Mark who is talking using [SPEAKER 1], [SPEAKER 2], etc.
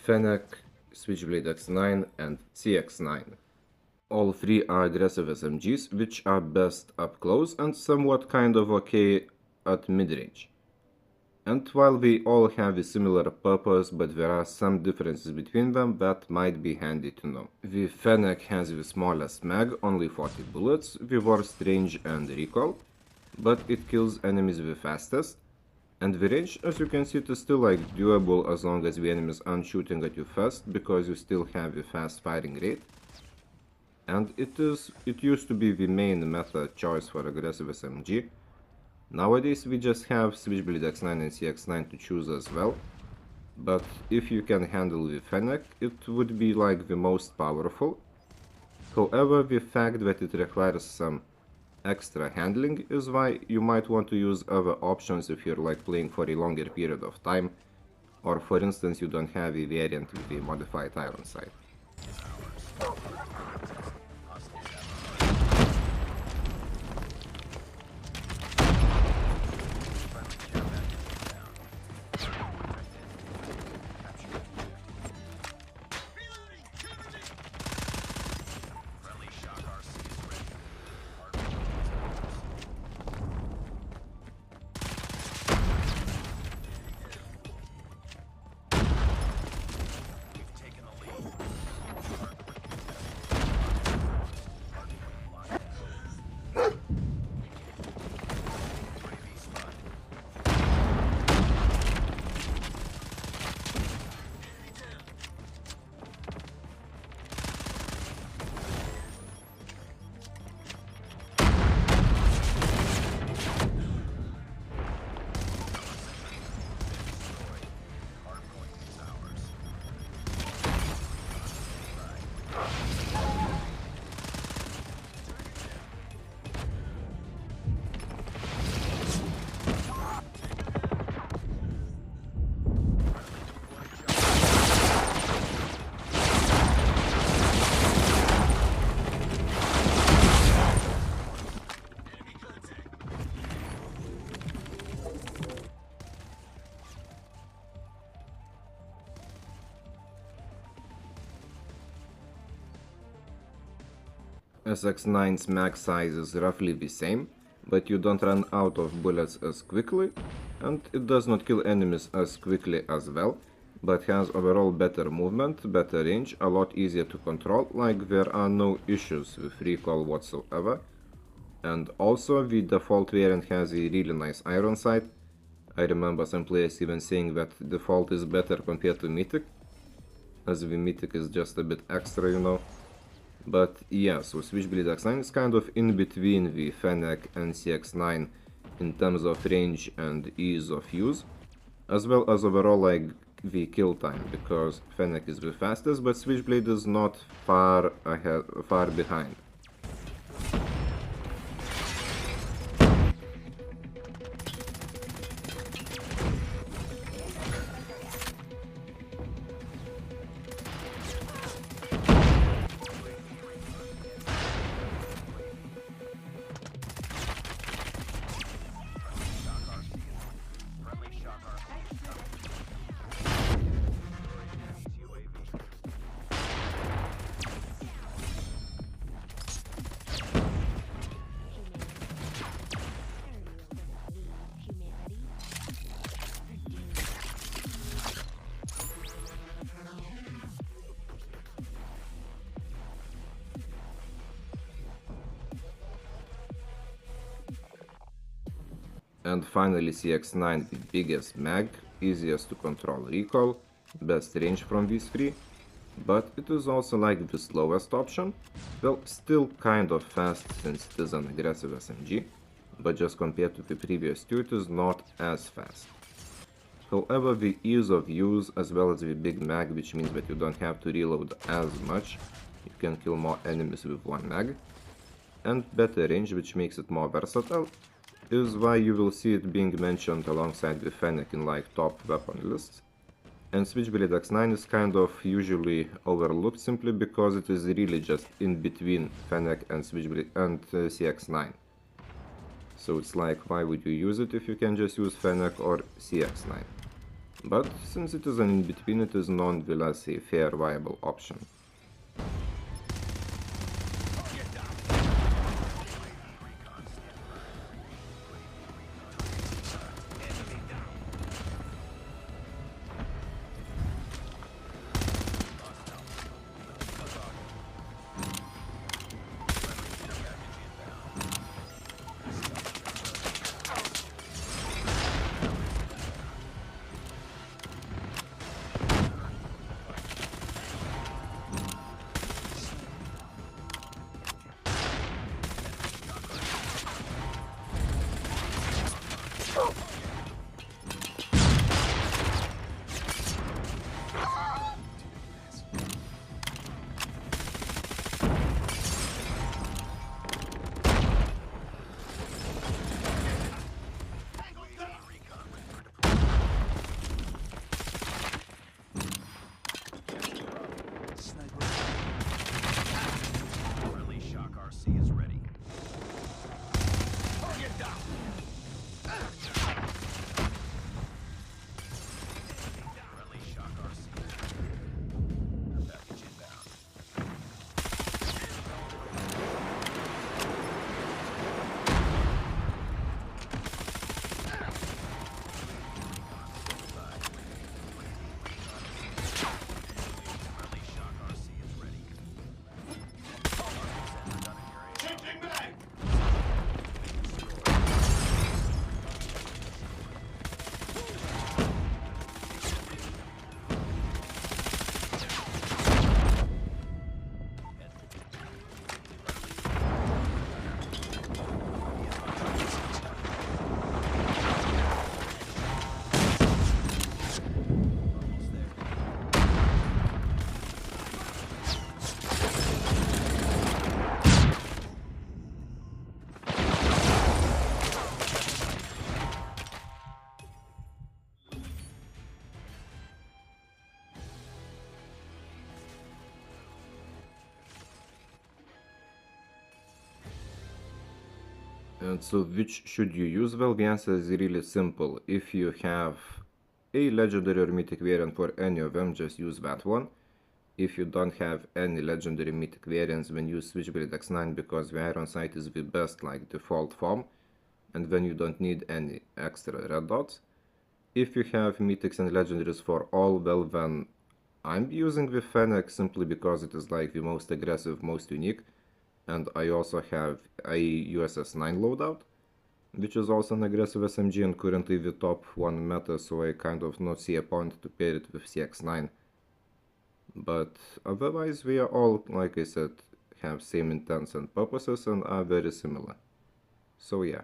[SPEAKER 1] Fennec, Switchblade X9 and CX9. All three are aggressive SMGs, which are best up close and somewhat kind of okay at mid-range. And while they all have a similar purpose, but there are some differences between them that might be handy to know. The Fennec has the smallest mag, only 40 bullets, the worst range and recoil, but it kills enemies the fastest. And the range, as you can see, it is still doable as long as the enemies aren't shooting at you first, because you still have a fast firing rate. And it used to be the main meta choice for aggressive SMG. Nowadays we just have Switchblade X9 and CX9 to choose as well, but if you can handle the Fennec, it would be the most powerful. However, the fact that it requires some extra handling is why you might want to use other options if you're playing for a longer period of time, or for instance you don't have a variant with a modified iron sight. CX9's mag size is roughly the same, but you don't run out of bullets as quickly, and it does not kill enemies as quickly as well, but has overall better movement, better range, a lot easier to control, there are no issues with recoil whatsoever. And also the default variant has a really nice iron sight. I remember some players even saying that default is better compared to Mythic, as the Mythic is just a bit extra, you know. But yeah, so Switchblade X9 is kind of in between the Fennec and CX9 in terms of range and ease of use, as well as overall the kill time, because Fennec is the fastest, but Switchblade is not far behind. And finally CX9, the biggest mag, easiest to control recoil, best range from these three, but it is also the slowest option. Well, still kind of fast since it is an aggressive SMG, but just compared to the previous two it is not as fast. However, the ease of use as well as the big mag, which means that you don't have to reload as much, you can kill more enemies with one mag, and better range, which makes it more versatile, is why you will see it being mentioned alongside the Fennec in top weapon lists. And Switchblade X9 is kind of usually overlooked simply because it is really just in between Fennec and Switchblade and CX9. So it's why would you use it if you can just use Fennec or CX9? But since it is an in-between, it is nonetheless a fair, viable option. And so which should you use? Well, the answer is really simple. If you have a legendary or mythic variant for any of them, just use that one. If you don't have any legendary mythic variants, then use Switchblade X9 because the iron sight is the best like default form, and then you don't need any extra red dots. If you have mythics and legendaries for all, well then I'm using the Fennec simply because it is like the most aggressive, most unique. And I also have a USS9 loadout, which is also an aggressive SMG and currently the top one meta, so I kind of not see a point to pair it with CX9. But otherwise we are all, like I said, have same intents and purposes and are very similar. So yeah.